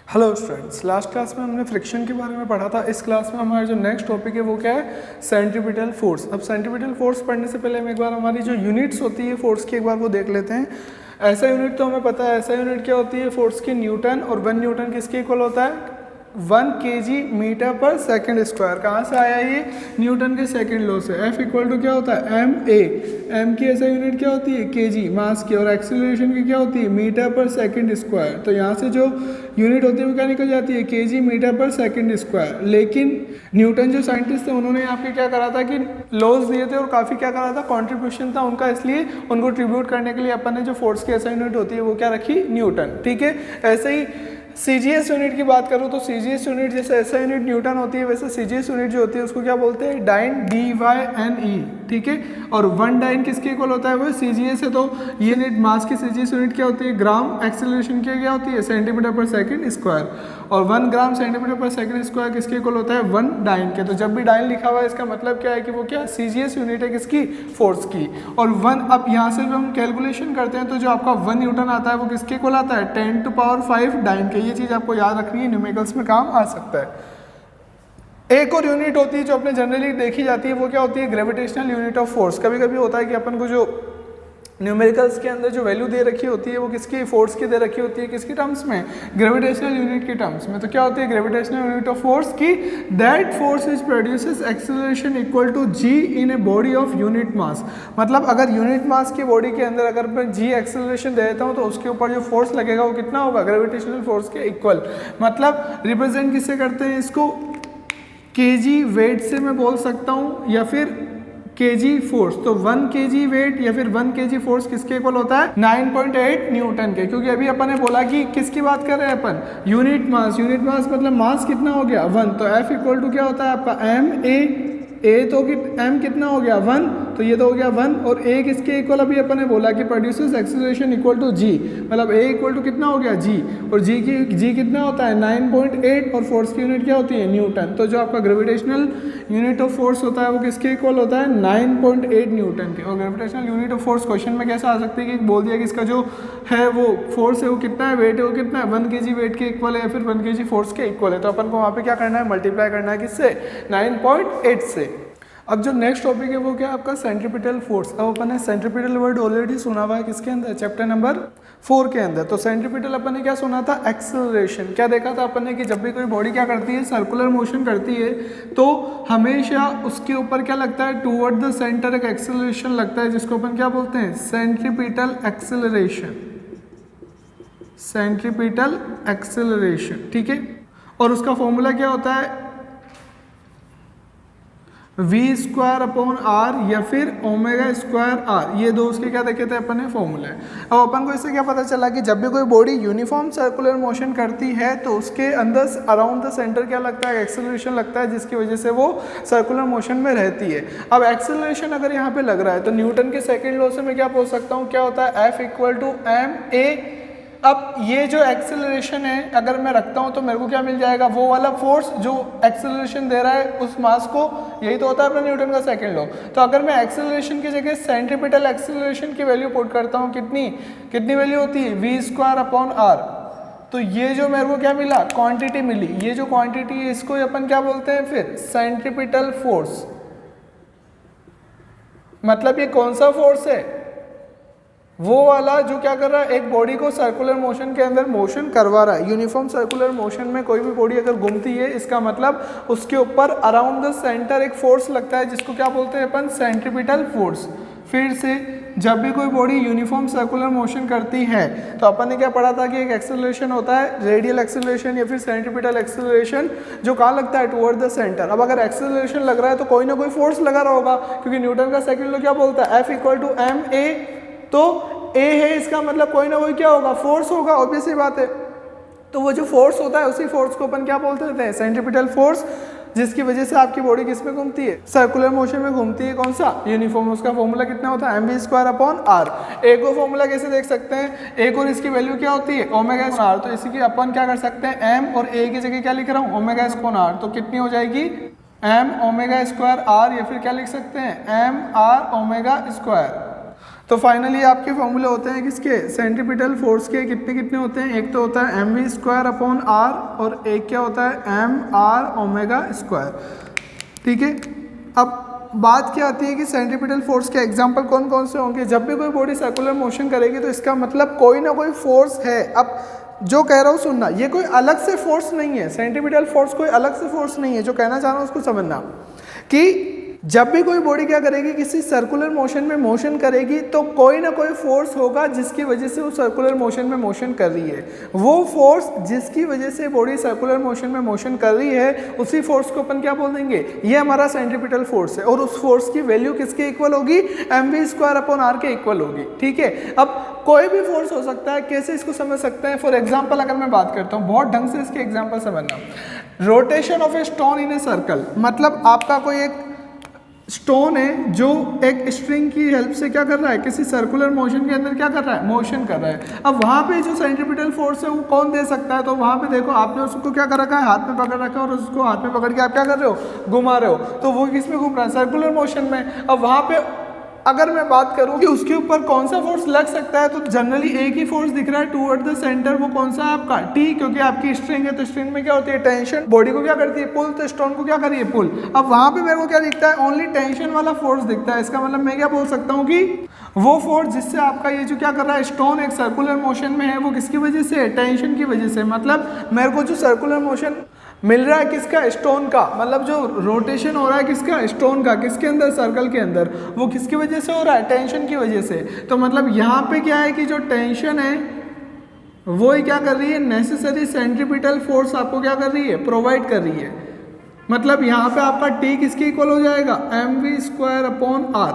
Hello students, last class में हमने friction के बारे में पढ़ा था। इस क्लास में हमारा जो नेक्स्ट टॉपिक है वो क्या है, सेंट्रीपिटल फोर्स। अब सेंट्रीपिटल फोर्स पढ़ने से पहले हम एक बार हमारी जो यूनिट्स होती है फोर्स की एक बार वो देख लेते हैं। ऐसा यूनिट तो हमें पता है, ऐसा यूनिट क्या होती है फोर्स की, न्यूटन। और 1 न्यूटन किसके इक्वल होता है, 1 kg मीटर पर सेकंड स्क्वायर। कहाँ से आया ये, न्यूटन के सेकंड लॉ से। F इक्वल टू क्या होता है, एम की ऐसा यूनिट क्या होती है, kg मास की, और एक्सीलरेशन की क्या होती है, मीटर पर सेकंड स्क्वायर। तो यहाँ से जो यूनिट होती है वो क्या निकल जाती है, kg मीटर पर सेकंड स्क्वायर। लेकिन न्यूटन जो साइंटिस्ट थे उन्होंने यहाँ पे क्या करा था कि लॉज दिए थे और काफ़ी क्या करा था, कॉन्ट्रीब्यूशन था उनका, इसलिए उनको ट्रिब्यूट करने के लिए अपन ने जो फोर्स की ऐसा यूनिट होती है वो क्या रखी, न्यूटन। ठीक है, ऐसे ही सीजीएस यूनिट की बात करूँ तो सीजीएस यूनिट जैसे ऐसा यूनिट न्यूटन होती है, वैसे सीजीएस यूनिट जो होती है उसको क्या बोलते हैं, डाइन, DYNE। ठीक है, और 1 डाइन किसके इक्वल होता है, वो सीजीएस है। तो ये यूनिट मास की सीजीएस यूनिट क्या होती है, ग्राम। एक्सीलरेशन की क्या होती है, सेंटीमीटर पर सेकंड स्क्वायर। और 1 ग्राम सेंटीमीटर पर सेकंड स्क्वायर किसके इक्वल होता है, 1 डाइन के। तो जब भी डाइन लिखा हुआ है इसका मतलब क्या है कि वो क्या सीजीएस यूनिट है किसकी, फोर्स की। और 1, अब यहाँ से जब हम कैलकुलेशन करते हैं तो जो आपका 1 न्यूटन आता है वो किसके इक्वल आता है, 10⁵ डाइन के। ये चीज़ आपको याद रखनी है, न्यूमेरिकल्स में काम आ सकता है। एक और यूनिट होती है जो अपने जनरली देखी जाती है, वो क्या होती है, ग्रेविटेशनल यूनिट ऑफ फोर्स। कभी कभी होता है कि अपन को जो न्यूमेरिकल्स के अंदर जो वैल्यू दे रखी होती है वो किसकी, फोर्स की दे रखी होती है, किसकी टर्म्स में, ग्रेविटेशनल यूनिट की टर्म्स में। तो क्या होती है ग्रेविटेशनल यूनिट ऑफ फोर्स की, that force which produces acceleration equal to g in a body of unit mass. मतलब अगर यूनिट मास की बॉडी के अंदर अगर मैं g एक्सीलरेशन दे देता हूँ तो उसके ऊपर जो फोर्स लगेगा वो कितना होगा, ग्रेविटेशनल फोर्स के इक्वल। मतलब रिप्रेजेंट किससे करते हैं इसको, kg वेट से मैं बोल सकता हूँ, या फिर kg फोर्स। तो 1 kg वेट या फिर 1 kg फोर्स किसके इक्वल होता है, 9.8 न्यूटन के। क्योंकि अभी अपन ने बोला कि किसकी बात कर रहे हैं अपन, यूनिट मास। यूनिट मास मतलब मास कितना हो गया, 1। तो F इक्वल टू क्या होता है आपका, ma तो m कितना हो गया, 1। तो ये तो हो गया 1, और a किसके इक्वल, अभी अपन ने बोला कि produces acceleration equal to g, मतलब a इक्वल टू कितना हो गया, g। और g कितना होता है, 9.8, और फोर्स की यूनिट क्या होती है, न्यूटन। तो जो आपका ग्रेविटेशनल यूनिट ऑफ फोर्स होता है वो किसके इक्वल होता है, 9.8 न्यूटन के। और gravitational unit of force question में कैसे आ सकती है कि बोल दिया कि इसका जो है वो फोर्स है वो कितना है, वेट है वो कितना है, 1 kg वेट के इक्वल है या फिर 1 kg फोर्स के इक्वल है। तो अपन को वहाँ पे क्या करना है, मल्टीप्लाई करना है किससे, 9.8 से। अब जो नेक्स्ट टॉपिक है वो क्या है आपका, सेंट्रीपिटल फोर्स। अब अपन ने सेंट्रीपिटल वर्ड ऑलरेडी सुना हुआ है किसके अंदर, चैप्टर नंबर 4 के अंदर। तो सेंट्रीपिटल अपन ने क्या सुना था, एक्सेलरेशन। क्या देखा था अपन ने कि जब भी कोई बॉडी क्या करती है, सर्कुलर मोशन करती है, तो हमेशा उसके ऊपर क्या लगता है, टूवर्ड द सेंटर एक एक्सेलरेशन लगता है, जिसको अपन क्या बोलते हैं, सेंट्रीपिटल एक्सेलरेशन। सेंट्रीपिटल एक्सेलरेशन, ठीक है। और उसका फॉर्मूला क्या होता है, v²/r या फिर ω²r। ये दो उसके क्या देखे थे अपन ने, फॉर्मूले। अब अपन को इससे क्या पता चला कि जब भी कोई बॉडी यूनिफॉर्म सर्कुलर मोशन करती है तो उसके अंदर अराउंड द सेंटर क्या लगता है, एक्सेलरेशन लगता है, जिसकी वजह से वो सर्कुलर मोशन में रहती है। अब एक्सेलरेशन अगर यहाँ पे लग रहा है तो न्यूटन के सेकेंड लॉ से मैं क्या बोल सकता हूँ, क्या होता है, F इक्वल टू ma। अब ये जो एक्सेलरेशन है अगर मैं रखता हूं तो मेरे को क्या मिल जाएगा, वो वाला फोर्स जो एक्सेलरेशन दे रहा है उस मास को, यही तो होता है अपना न्यूटन का सेकंड लॉ। तो अगर मैं एक्सेलरेशन की जगह सेंट्रीपिटल एक्सेलरेशन की वैल्यू पुट करता हूं, कितनी वैल्यू होती है, v²/r। तो ये जो मेरे को क्या मिला, क्वांटिटी मिली। ये जो क्वांटिटी है इसको अपन क्या बोलते हैं फिर, सेंट्रीपिटल फोर्स। मतलब ये कौन सा फोर्स है, वो वाला जो क्या कर रहा है, एक बॉडी को सर्कुलर मोशन के अंदर मोशन करवा रहा है। यूनिफॉर्म सर्कुलर मोशन में कोई भी बॉडी अगर घूमती है, इसका मतलब उसके ऊपर अराउंड द सेंटर एक फोर्स लगता है, जिसको क्या बोलते हैं अपन, सेंट्रीपिटल फोर्स। फिर से जब भी कोई बॉडी यूनिफॉर्म सर्कुलर मोशन करती है तो अपन ने क्या पढ़ा था कि एक एक्सेलरेशन होता है, रेडियल एक्सेलरेशन या फिर सेंट्रीपिटल एक्सेलरेशन, जो कहाँ लगता है, टुवर्ड द सेंटर। अब अगर एक्सेलरेशन लग रहा है तो कोई ना कोई फोर्स लगा रहा होगा, क्योंकि न्यूटन का सेकंड लॉ क्या बोलता है, F इक्वल टू ma। तो a है, इसका मतलब कोई ना कोई क्या होगा, फोर्स होगा, ऑब्वियस सी बात है। तो वो जो फोर्स होता है उसी फोर्स को अपन क्या बोलते हैं, सेंट्रीपिटल फोर्स, जिसकी वजह से आपकी बॉडी किस में घूमती है, सर्कुलर मोशन में घूमती है। कौन सा, यूनिफॉर्म। उसका फॉर्मूला कितना होता है, mv²/r। एक और फॉर्मूला कैसे देख सकते हैं, एक और इसकी वैल्यू क्या होती है, ω²r। तो इसी की अपन क्या कर सकते हैं, m और a की जगह क्या लिख रहा हूँ, ω²r। तो कितनी हो जाएगी, m ω²r, या फिर क्या लिख सकते हैं, mr ω²। तो फाइनली आपके फॉर्मूले होते हैं किसके, सेंट्रीपिटल फोर्स के कितने कितने होते हैं, एक तो होता है mv²/r और एक क्या होता है mr⍵²। ठीक है, अब बात क्या आती है कि सेंट्रीपिटल फोर्स के एग्जांपल कौन कौन से होंगे। जब भी कोई बॉडी सर्कुलर मोशन करेगी तो इसका मतलब कोई ना कोई फोर्स है। अब जो कह रहा हूँ सुनना, ये कोई अलग से फोर्स नहीं है, सेंट्रीपिटल फोर्स कोई अलग से फोर्स नहीं है। जो कहना चाह रहा हूँ उसको समझना कि जब भी कोई बॉडी क्या करेगी, किसी सर्कुलर मोशन में मोशन करेगी तो कोई ना कोई फोर्स होगा जिसकी वजह से वो सर्कुलर मोशन में मोशन कर रही है। वो फोर्स जिसकी वजह से बॉडी सर्कुलर मोशन में मोशन कर रही है, उसी फोर्स को अपन क्या बोल देंगे, ये हमारा सेंट्रीपिटल फोर्स है। और उस फोर्स की वैल्यू किसके इक्वल होगी, mv²/r के इक्वल होगी। ठीक है, अब कोई भी फोर्स हो सकता है, कैसे इसको समझ सकते हैं। फॉर एग्जाम्पल अगर मैं बात करता हूँ, बहुत ढंग से इसके एग्जाम्पल समझना। Rotation of a stone in a circle, मतलब आपका कोई एक स्टोन है जो एक स्ट्रिंग की हेल्प से क्या कर रहा है, किसी सर्कुलर मोशन के अंदर क्या कर रहा है, मोशन कर रहा है। अब वहाँ पे जो सेंट्रीपिटल फोर्स है वो कौन दे सकता है, तो वहाँ पे देखो आपने उसको क्या कर रखा है, हाथ में पकड़ रखा है और उसको हाथ में पकड़ के आप क्या कर रहे हो, घुमा रहे हो। तो वो किस में घूम रहा है, सर्कुलर मोशन में। अब वहाँ पे अगर मैं बात करूं कि उसके ऊपर कौन सा फोर्स लग सकता है, तो जनरली एक ही फोर्स दिख रहा है टूवर्ड द सेंटर। वो कौन सा है आपका, टी, क्योंकि आपकी स्ट्रिंग है तो स्ट्रिंग में क्या होती है, टेंशन। बॉडी को क्या करती है, पुल, तो स्टोन को क्या कर रही है, पुल। अब वहां पे मेरे को क्या दिखता है, ओनली टेंशन वाला फोर्स दिखता है। इसका मतलब मैं क्या बोल सकता हूँ कि वो फोर्स जिससे आपका ये जो क्या कर रहा है, स्टोन एक सर्कुलर मोशन में है, वो किसकी वजह से, टेंशन की वजह से। मतलब मेरे को जो सर्कुलर मोशन मिल रहा है किसका, स्टोन का, मतलब जो रोटेशन हो रहा है किसका, स्टोन का, किसके अंदर, सर्कल के अंदर, वो किसकी वजह से हो रहा है, टेंशन की वजह से। तो मतलब यहाँ पे क्या है कि जो टेंशन है वो ही क्या कर रही है, नेसेसरी सेंट्रीपिटल फोर्स आपको क्या कर रही है, प्रोवाइड कर रही है। मतलब यहाँ पे आपका टी किसके इक्वल हो जाएगा, mv²/r।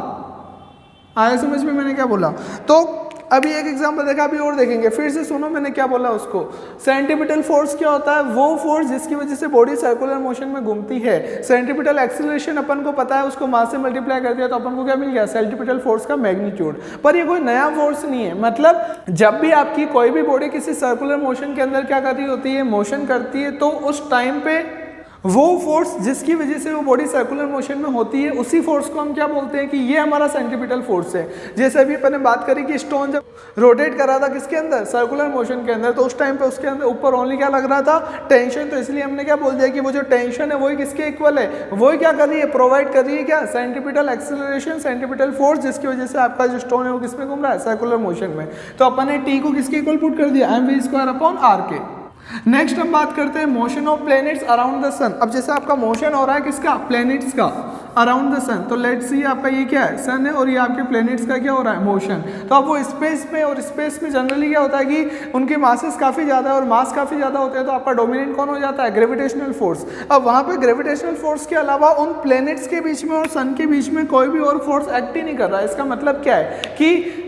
आया समझ में मैंने क्या बोला। तो अभी एक एग्जांपल देखा, अभी और देखेंगे, फिर से सुनो मैंने क्या बोला उसको। सेंट्रीपिटल फोर्स क्या होता है, वो फोर्स जिसकी वजह से बॉडी सर्कुलर मोशन में घूमती है। सेंट्रीपिटल एक्सीलरेशन अपन को पता है, उसको मास से मल्टीप्लाई कर दिया तो अपन को क्या मिल गया, सेंट्रीपिटल फोर्स का मैग्नीट्यूड। पर ये कोई नया फोर्स नहीं है। मतलब जब भी आपकी कोई भी बॉडी किसी सर्कुलर मोशन के अंदर क्या कर रही होती है, मोशन करती है, तो उस टाइम पे वो फोर्स जिसकी वजह से वो बॉडी सर्कुलर मोशन में होती है, उसी फोर्स को हम क्या बोलते हैं कि ये हमारा सेंट्रीपिटल फोर्स है। जैसे अभी अपन ने बात करी कि स्टोन जब रोटेट कर रहा था किसके अंदर, सर्कुलर मोशन के अंदर, तो उस टाइम पे उसके अंदर ऊपर ओनली क्या लग रहा था, टेंशन। तो इसलिए हमने क्या बोल दिया कि वो जो टेंशन है वही किसके इक्वल है, वही क्या कर रही है, प्रोवाइड कर रही है क्या, सेंट्रीपिटल एक्सीलरेशन, सेंट्रीपिटल फोर्स, जिसकी वजह से आपका जो स्टोन है वो किसमें घूम रहा है, सर्कुलर मोशन में। तो अपन ने टी को किसके इक्वल पुट कर दिया, mv²/r के। नेक्स्ट हम बात करते हैं motion of planets around the sun. अब जैसे आपका मोशन हो रहा है किसका, प्लैनेट्स का अराउंड द सन, तो लेट्स सी आपका ये क्या है, सन है, और ये आपके प्लैनेट्स का क्या हो रहा है, मोशन। तो अब वो स्पेस में, और स्पेस में जनरली क्या होता है कि उनके मासेस काफ़ी ज़्यादा है और मास काफ़ी ज़्यादा होते हैं, तो आपका डोमिनेंट कौन हो जाता है, ग्रेविटेशनल फोर्स। अब वहाँ पे ग्रेविटेशनल फोर्स के अलावा उन प्लैनेट्स के बीच में और सन के बीच में कोई भी और फोर्स एक्ट ही नहीं कर रहा है। इसका मतलब क्या है कि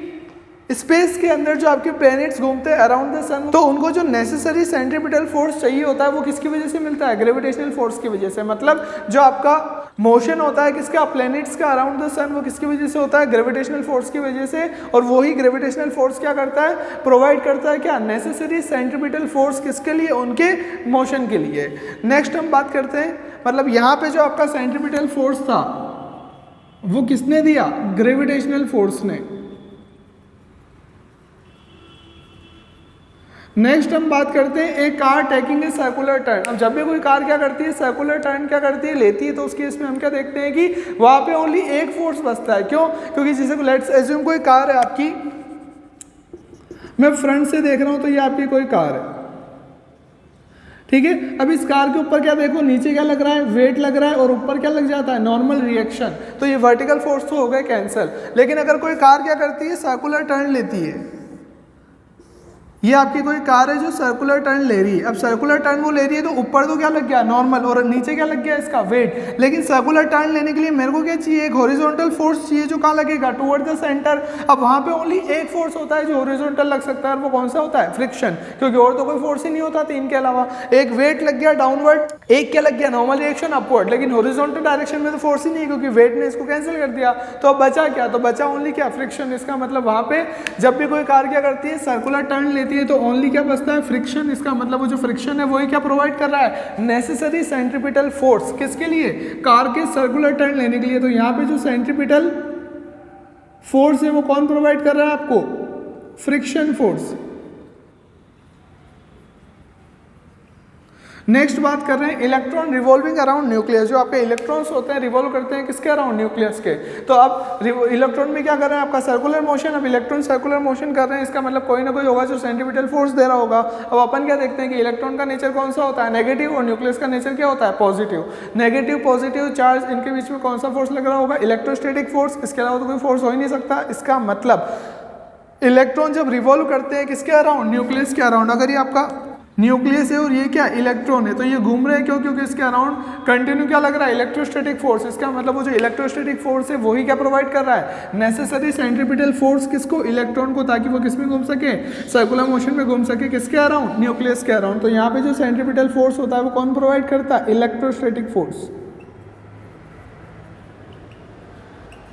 स्पेस के अंदर जो आपके प्लैनेट्स घूमते हैं अराउंड द सन, तो उनको जो नेसेसरी सेंट्रीपिटल फोर्स चाहिए होता है वो किसकी वजह से मिलता है, ग्रेविटेशनल फोर्स की वजह से। मतलब जो आपका मोशन होता है किसका, प्लैनेट्स का अराउंड द सन, वो किसकी वजह से होता है, ग्रेविटेशनल फोर्स की वजह से। और वही ग्रेविटेशनल फोर्स क्या करता है, प्रोवाइड करता है क्या, नेसेसरी सेंट्रीपिटल फोर्स, किसके लिए, उनके मोशन के लिए। नेक्स्ट हम बात करते हैं, मतलब यहाँ पे जो आपका सेंट्रीपिटल फोर्स था वो किसने दिया, ग्रेविटेशनल फोर्स ने। नेक्स्ट हम बात करते हैं एक car taking a circular turn. अब जब भी कोई कार क्या करती है, सर्कुलर टर्न क्या करती है, लेती है, तो उस केस में हम क्या देखते हैं कि वहाँ पे ओनली एक फोर्स बचता है। क्यों, क्योंकि जैसे लेट्स एज्यूम कोई कार है आपकी, मैं फ्रंट से देख रहा हूँ तो ये आपकी कोई कार है, ठीक है। अब इस कार के ऊपर क्या देखो, नीचे क्या लग रहा है, वेट लग रहा है, और ऊपर क्या लग जाता है, नॉर्मल रिएक्शन। तो ये वर्टिकल फोर्स तो हो गए कैंसिल। लेकिन अगर कोई कार क्या करती है, सर्कुलर टर्न लेती है, ये आपकी कोई कार है जो सर्कुलर टर्न ले रही है। अब सर्कुलर टर्न वो ले रही है तो ऊपर तो क्या लग गया, नॉर्मल, और नीचे क्या लग गया, इसका वेट। लेकिन सर्कुलर टर्न लेने के लिए मेरे को क्या चाहिए, एक हॉरिजॉन्टल फोर्स चाहिए जो कहाँ लगेगा, टुवर्ड द सेंटर। अब वहाँ पे ओनली एक फोर्स होता है जो हॉरिजॉन्टल लग सकता है, और वो कौन सा होता है, फ्रिक्शन, क्योंकि और तो कोई फोर्स ही नहीं होता तीन के अलावा। एक वेट लग गया डाउनवर्ड, एक क्या लग गया, नॉर्मल रिएक्शन अपवर्ड। लेकिन हॉरिजॉन्टल डायरेक्शन में तो फोर्स ही नहीं है क्योंकि वेट ने इसको कैंसिल कर दिया। तो अब बचा क्या, तो बचा ओनली क्या, फ्रिक्शन। इसका मतलब वहाँ पे जब भी कोई कार क्या करती है, सर्कुलर टर्न लेती है, तो ओनली क्या बचता है, फ्रिक्शन। इसका मतलब वो जो फ्रिक्शन है वही क्या प्रोवाइड कर रहा है, नेसेसरी सेंट्रीपिटल फोर्स, किसके लिए, कार के सर्कुलर टर्न लेने के लिए। तो यहाँ पे जो सेंट्रीपिटल फोर्स है वो कौन प्रोवाइड कर रहा है आपको? Friction force. नेक्स्ट बात कर रहे हैं इलेक्ट्रॉन रिवॉल्विंग अराउंड न्यूक्लियस। जो आपके इलेक्ट्रॉन्स होते हैं रिवॉल्व करते हैं किसके अराउंड? न्यूक्लियस के। तो अब इलेक्ट्रॉन में क्या कर रहे हैं? आपका सर्कुलर मोशन। अब इलेक्ट्रॉन सर्कुलर मोशन कर रहे हैं, इसका मतलब कोई ना कोई होगा जो सेंट्रीपिटल फोर्स दे रहा होगा। अब अपन क्या देखते हैं कि इलेक्ट्रॉन का नेचर कौन सा होता है? नेगेटिव, और न्यूक्लियस का नेचर क्या होता है? पॉजिटिव। नेगेटिव पॉजिटिव चार्ज, इनके बीच में कौन सा फोर्स लग रहा होगा? Electrostatic force. इसके अलावा तो कोई फोर्स हो ही नहीं सकता। इसका मतलब इलेक्ट्रॉन जब रिवॉल्व करते हैं किसके अराउंड? न्यूक्लियस के अराउंड। अगर ये आपका न्यूक्लियस है और ये क्या इलेक्ट्रॉन है, तो ये घूम रहे हैं क्यों? क्योंकि इसके अराउंड कंटिन्यू क्या लग रहा है? Electrostatic force. इसका मतलब वो जो इलेक्ट्रोस्टैटिक फोर्स है वही क्या प्रोवाइड कर रहा है? नेसेसरी सेंट्रीपिटल फोर्स किसको? इलेक्ट्रॉन को, ताकि वो किस में घूम सके? सर्कुलर मोशन में घूम सके। किसके अराउंड? न्यूक्लियस के अराउंड। तो यहाँ पे जो सेंट्रीपिटल फोर्स होता है वो कौन प्रोवाइड करता है? Electrostatic force.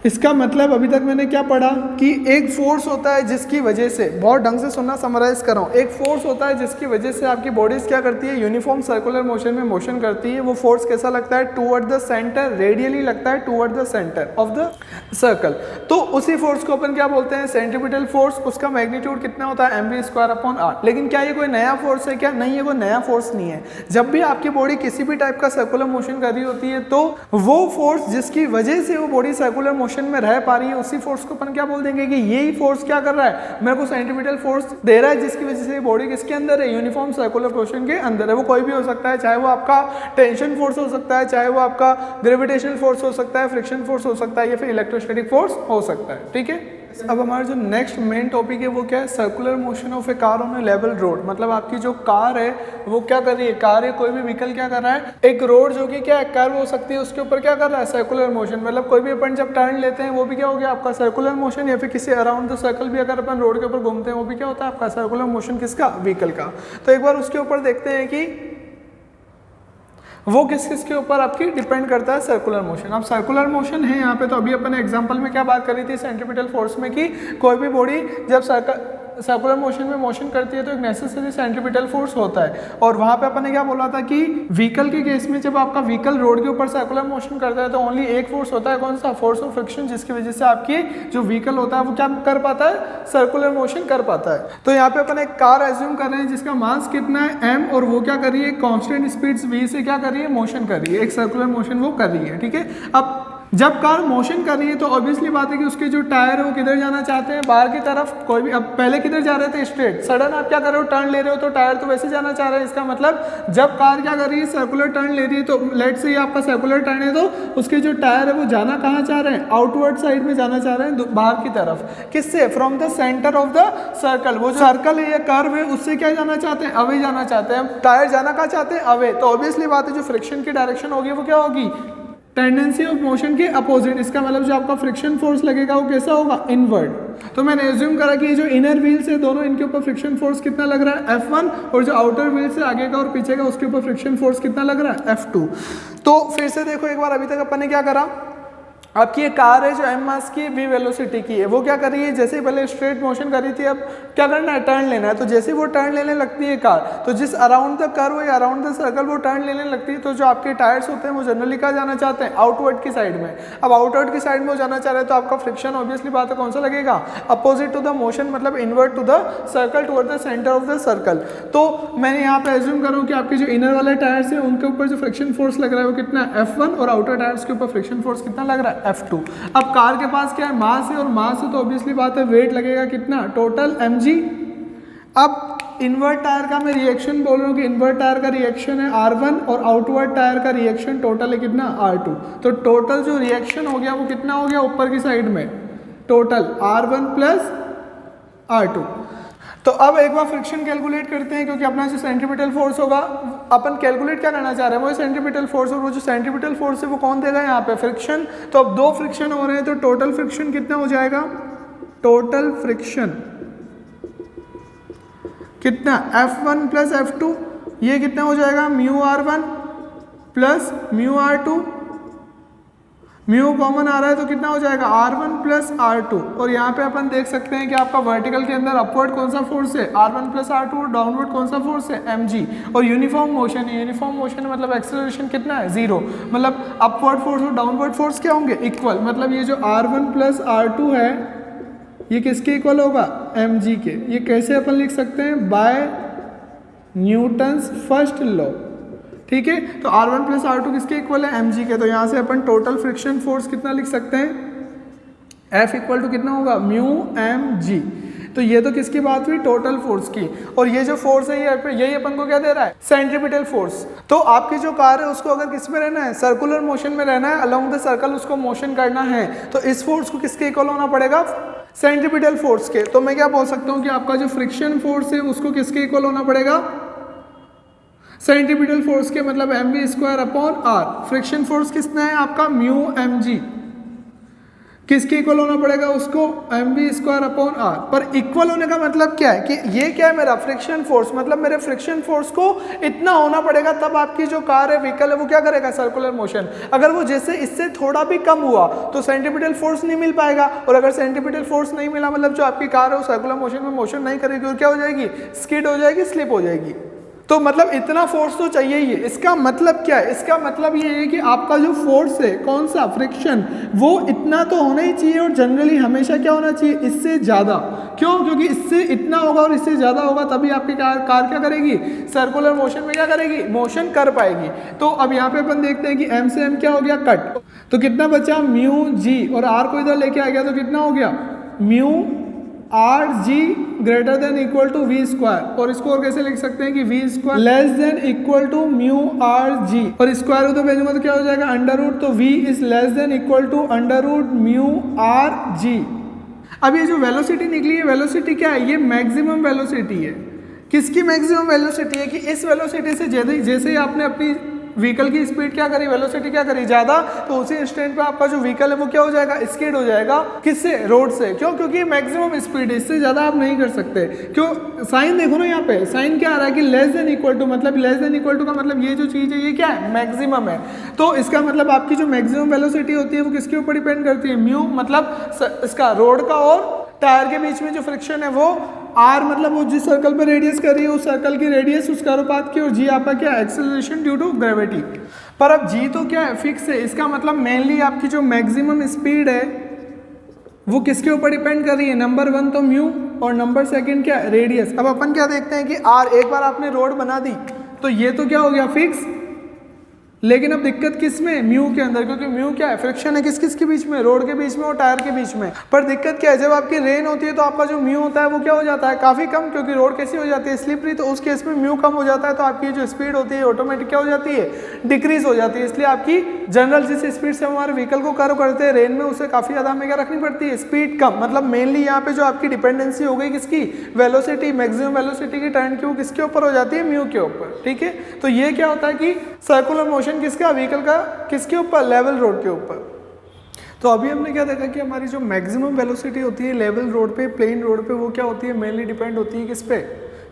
इसका मतलब अभी तक मैंने क्या पढ़ा कि एक फोर्स होता है जिसकी वजह से, बहुत ढंग से सुनना, समराइज कर रहा हूँ, एक फोर्स होता है जिसकी वजह से आपकी बॉडीज क्या करती है? यूनिफॉर्म सर्कुलर मोशन में मोशन करती है। वो फोर्स कैसा लगता है? टूवर्ड द सेंटर, रेडियली लगता है toward the centre of the circle. तो उसी फोर्स को अपन क्या बोलते हैं? Centripetal force. उसका मैग्नीट्यूड कितना होता है? mv²/r। लेकिन क्या ये कोई नया फोर्स है क्या? नहीं, ये कोई नया फोर्स नहीं है। जब भी आपकी बॉडी किसी भी टाइप का सर्कुलर मोशन कर रही होती है तो वो फोर्स जिसकी वजह से वो बॉडी सर्कुलर मोशन में रह पा रही है, उसी फोर्स को अपन क्या बोल देंगे कि यही फोर्स क्या कर रहा है? मेरे को सेंट्रीपिटल फोर्स दे रहा है, जिसकी वजह से बॉडी किसके अंदर है? यूनिफॉर्म सर्कुलर मोशन के अंदर है। वो कोई भी हो सकता है, चाहे वो आपका टेंशन फोर्स हो सकता है, चाहे वो आपका ग्रेविटेशनल फोर्स हो सकता है, फ्रिक्शन फोर्स हो सकता है, या फिर इलेक्ट्रोस्टैटिक फोर्स हो सकता है। ठीक है। अब हमारा जो नेक्स्ट मेन टॉपिक है वो क्या है? Circular motion of A car on A level road. मतलब आपकी जो कार है वो क्या कर रही है? कार है, कोई भी व्हीकल क्या कर रहा है? एक रोड जो कि क्या है? कर्व हो सकती है, उसके ऊपर क्या कर रहा है? Circular motion. मतलब कोई भी अपन जब टर्न लेते हैं वो भी क्या हो गया आपका? Circular motion. या फिर किसी अराउंड द सर्कल भी अगर अपन रोड के ऊपर घूमते हैं वो भी क्या होता है आपका? Circular motion. किसका? व्हीकल का। तो एक बार उसके ऊपर देखते हैं कि वो किस किस के ऊपर आपकी डिपेंड करता है सर्कुलर मोशन। अब सर्कुलर मोशन है यहाँ पे, तो अभी अपन एग्जांपल में क्या बात कर रही थी सेंट्रीपिटल फोर्स में कि कोई भी बॉडी जब सर्कुलर मोशन में मोशन करती है तो एक नेसेसरी सेंट्रीपिटल फोर्स होता है। और वहाँ पे अपन ने क्या बोला था कि व्हीकल के केस में जब आपका व्हीकल रोड के ऊपर सर्कुलर मोशन करता है तो ओनली एक फोर्स होता है, कौन सा? फोर्स ऑफ फ्रिक्शन, जिसकी वजह से आपकी जो व्हीकल होता है वो क्या कर पाता है? सर्कुलर मोशन कर पाता है। तो यहाँ पे अपन एक कार एज्यूम कर रहे हैं जिसका मास कितना है? m, और वो क्या कर रही है? कांस्टेंट स्पीड v से क्या कर रही है? मोशन कर रही है, एक सर्कुलर मोशन वो कर रही है। ठीक है। अब जब कार मोशन कर रही है तो ऑब्वियसली बात है कि उसके जो टायर है वो किधर जाना चाहते हैं? बाहर की तरफ। कोई भी, अब पहले किधर जा रहे थे? स्ट्रेट। सडन आप क्या कर रहे हो? टर्न ले रहे हो, तो टायर तो वैसे जाना चाह रहे हैं। इसका मतलब जब कार क्या कर रही है? सर्कुलर टर्न ले रही है। तो लेट से आपका सर्कुलर टर्न है तो उसके जो टायर है वो जाना कहाँ चाह रहे हैं? आउटवर्ड साइड में जाना चाह रहे हैं, बाहर की तरफ। किससे? From the centre of the circle. वो जो सर्कल है या कर्व है उससे क्या जाना चाहते हैं? अवे जाना चाहते हैं। टायर जाना कहाँ चाहते हैं? अवे। तो ऑब्वियसली बात है जो फ्रिक्शन की डायरेक्शन होगी वो क्या होगी? टेंडेंसी ऑफ मोशन के अपोजिट। इसका मतलब जो आपका फ्रिक्शन फोर्स लगेगा वो कैसा होगा? इनवर्ड। तो मैंने एज्यूम करा कि ये जो इनर व्हील्स है दोनों, इनके ऊपर फ्रिक्शन फोर्स कितना लग रहा है? F1। और जो आउटर व्हील्स है आगे का और पीछे का उसके ऊपर फ्रिक्शन फोर्स कितना लग रहा है? F2। तो फिर से देखो एक बार, अभी तक अपन ने क्या करा? आपकी ये कार है जो m मास की v वेलोसिटी की है, वो क्या कर रही है? जैसे ही पहले स्ट्रेट मोशन कर रही थी, अब क्या करना है? टर्न लेना है। तो जैसे ही वो टर्न लेने लगती है कार, तो जिस अराउंड द कर्व या अराउंड द सर्कल वो टर्न लेने लगती है, तो जो आपके टायर्स होते हैं वो जनरली कहाँ जाना चाहते हैं? आउटवर्ड की साइड में। अब आउटवर्ड की साइड में वो जाना चाह रहे हैं तो आपका फ्रिक्शन ऑब्वियसली बात है कौन सा लगेगा? अपोजिट टू द मोशन, मतलब inward to the circle, toward the centre of the circle. तो मैंने यहाँ पे एज्यूम करूँ कि आपके जो इनर वाले टायर्स है उनके ऊपर जो फ्रिक्शन फोर्स लग रहा है वो कितना? F1। और आउटर टायर्स के ऊपर फ्रिक्शन फोर्स कितना लग रहा है? F2। अब कार के पास क्या है? मास है, और मास है तो ऑब्वियसली बात है वेट लगेगा कितना? Total mg। अब इनवर्ट टायर का मैं रिएक्शन बोल रहा हूँ कि इनवर्ट टायर का रिएक्शन है R1 और आउटवर्ड टायर का रिएक्शन टोटल है कितना? R2। तो टोटल जो रिएक्शन हो गया वो कितना हो गया? ऊपर की साइड में टोटल R1 प्लस R2। तो अब एक बार फ्रिक्शन कैलकुलेट करते हैं, क्योंकि अपना जो सेंट्रीपिटल फोर्स होगा अपन कैलकुलेट क्या करना चाह रहे हैं? वो सेंट्रीपिटल फोर्स, और वो जो सेंट्रीपिटल फोर्स है वो कौन देगा यहाँ पे? फ्रिक्शन। तो अब दो फ्रिक्शन हो रहे हैं तो टोटल फ्रिक्शन कितना हो जाएगा? टोटल फ्रिक्शन कितना? F1 plus F2। ये कितना हो जाएगा? μR1 plus μR2। Mu common आ रहा है तो कितना हो जाएगा? R1 plus R2। और यहाँ पे अपन देख सकते हैं कि आपका वर्टिकल के अंदर अपवर्ड कौन सा फोर्स है? R1 plus R2। और डाउनवर्ड कौन सा फोर्स है? mg। और यूनिफॉर्म मोशन है, यूनिफॉर्म मोशन मतलब एक्सेलरेशन कितना है? 0। मतलब अपवर्ड फोर्स और डाउनवर्ड फोर्स क्या होंगे? इक्वल। मतलब ये जो R1 प्लस R2 है ये किसके इक्वल होगा, mg के। ये कैसे अपन लिख सकते हैं, बाय न्यूटन्स फर्स्ट लॉ, ठीक है। तो R1 प्लस R2 किसके इक्वल है, mg के। तो यहाँ से अपन टोटल फ्रिक्शन फोर्स कितना लिख सकते हैं, F इक्वल टू कितना होगा, म्यू mg। तो ये तो किसकी बात हुई, टोटल फोर्स की। और ये जो फोर्स है यही अपन को क्या दे रहा है, सेंट्रीपिटल फोर्स। तो आपकी जो कार है उसको अगर किस में रहना है, सर्कुलर मोशन में रहना है, अलोंग द सर्कल उसको मोशन करना है, तो इस फोर्स को किसके इक्वल होना पड़ेगा, सेंट्रीपिटल फोर्स के। तो मैं क्या बोल सकता हूँ कि आपका जो फ्रिक्शन फोर्स है उसको किसके इक्वल होना पड़ेगा, सेंट्रीपिटल फोर्स के, मतलब mv square upon r। Friction force कितना है आपका, म्यू mg, किसके इक्वल होना पड़ेगा उसको, mv स्क्वायर अपॉन r। पर इक्वल होने का मतलब क्या है कि ये क्या है मेरा फ्रिक्शन फोर्स, मतलब मेरे फ्रिक्शन फोर्स को इतना होना पड़ेगा तब आपकी जो कार है, व्हीकल है, वो क्या करेगा, सर्कुलर मोशन। अगर वो जैसे इससे थोड़ा भी कम हुआ तो सेंट्रीपिटल फोर्स नहीं मिल पाएगा, और अगर सेंट्रीपिटल फोर्स नहीं मिला मतलब जो आपकी कार है वो सर्कुलर मोशन में मोशन नहीं करेगी और क्या हो जाएगी, स्किड हो जाएगी, स्लिप हो जाएगी। तो मतलब इतना फोर्स तो चाहिए ही है। इसका मतलब क्या है, इसका मतलब ये है कि आपका जो फोर्स है, कौन सा, फ्रिक्शन, वो इतना तो होना ही चाहिए, और जनरली हमेशा क्या होना चाहिए, इससे ज़्यादा। क्यों, क्योंकि इससे इतना होगा और इससे ज़्यादा होगा तभी आपकी कार क्या करेगी, सर्कुलर मोशन में क्या करेगी, मोशन कर पाएगी। तो अब यहाँ पे अपन देखते हैं कि m से m क्या हो गया, कट। तो कितना बचा, म्यू जी, और r को इधर लेके आ गया तो कितना हो गया, mu R G greater than equal to V square. और इसको और कैसे लिख सकते हैं कि V square less than equal to mu R G, और स्क्वायर रूट भेजूंगा तो क्या हो जाएगा, अंडर रूट। तो V is less than equal to under root mu R G. अब ये जो वेलोसिटी निकली है, वेलोसिटी क्या है, ये मैक्सिमम वेलोसिटी है। किसकी मैक्सिमम वेलोसिटी है कि इस वेलोसिटी से जैसे ही आपने अपनी व्हीकल की स्पीड क्या करी, वेलोसिटी क्या करी, ज्यादा, तो उसी इंस्टेंट पे आपका जो व्हीकल है वो क्या हो जाएगा, स्किड हो जाएगा। किससे, रोड से। क्यों, क्योंकि मैक्सिमम स्पीड है, इससे ज्यादा आप नहीं कर सकते। क्यों, साइन देखो ना यहाँ पे, साइन क्या आ रहा है कि लेस देन इक्वल टू, मतलब लेस देन इक्वल टू का मतलब ये जो चीज है ये क्या है, मैक्सिमम है। तो इसका मतलब आपकी जो मैक्सिमम वेलोसिटी होती है वो किसके ऊपर डिपेंड करती है, म्यू, मतलब इसका रोड का और टायर के बीच में जो फ्रिक्शन है वो आर, मतलब वो जिस सर्कल पर रेडियस कर रही है उस सर्कल की रेडियस उसका अनुपात की, और जी आपका क्या, एक्सेलरेशन ड्यू टू ग्रेविटी। पर अब जी तो क्या है, फिक्स है। इसका मतलब मेनली आपकी जो मैक्सिमम स्पीड है वो किसके ऊपर डिपेंड कर रही है, नंबर 1 तो म्यू, और नंबर 2 क्या, रेडियस। अब अपन क्या देखते हैं कि आर, एक बार आपने रोड बना दी तो ये तो क्या हो गया, फिक्स। लेकिन अब दिक्कत किस में, म्यू के अंदर, क्योंकि म्यू क्या है, फ्रिक्शन है किस के बीच में, रोड के बीच में और टायर के बीच में। पर दिक्कत क्या है, जब आपकी रेन होती है तो आपका जो म्यू होता है वो क्या हो जाता है, काफी कम, क्योंकि रोड कैसी हो जाती है, स्लिपरी। तो उस केस में म्यू कम हो जाता है, तो आपकी जो स्पीड होती है ऑटोमेटिक क्या हो जाती है, डिक्रीज हो जाती है। इसलिए आपकी जनरल जिस स्पीड से हमारे व्हीकल को कर्व करते हैं रेन में, उससे काफी ज्यादा हमें क्या रखनी पड़ती है, स्पीड कम। मतलब मेनली यहाँ पे जो आपकी डिपेंडेंसी हो गई किसकी, वेलोसिटी, मैक्सिमम वेलोसिटी की टर्न की, वो किसके ऊपर हो जाती है, म्यू के ऊपर। ठीक है, तो ये क्या होता है कि सर्कुलर मोशन किसका, व्हीकल का, किसके ऊपर, लेवल रोड के ऊपर। तो अभी हमने क्या देखा कि हमारी जो मैक्सिमम वेलोसिटी होती है लेवल रोड पे, प्लेन रोड पे, वो क्या होती है, मेनली डिपेंड होती है किस पे,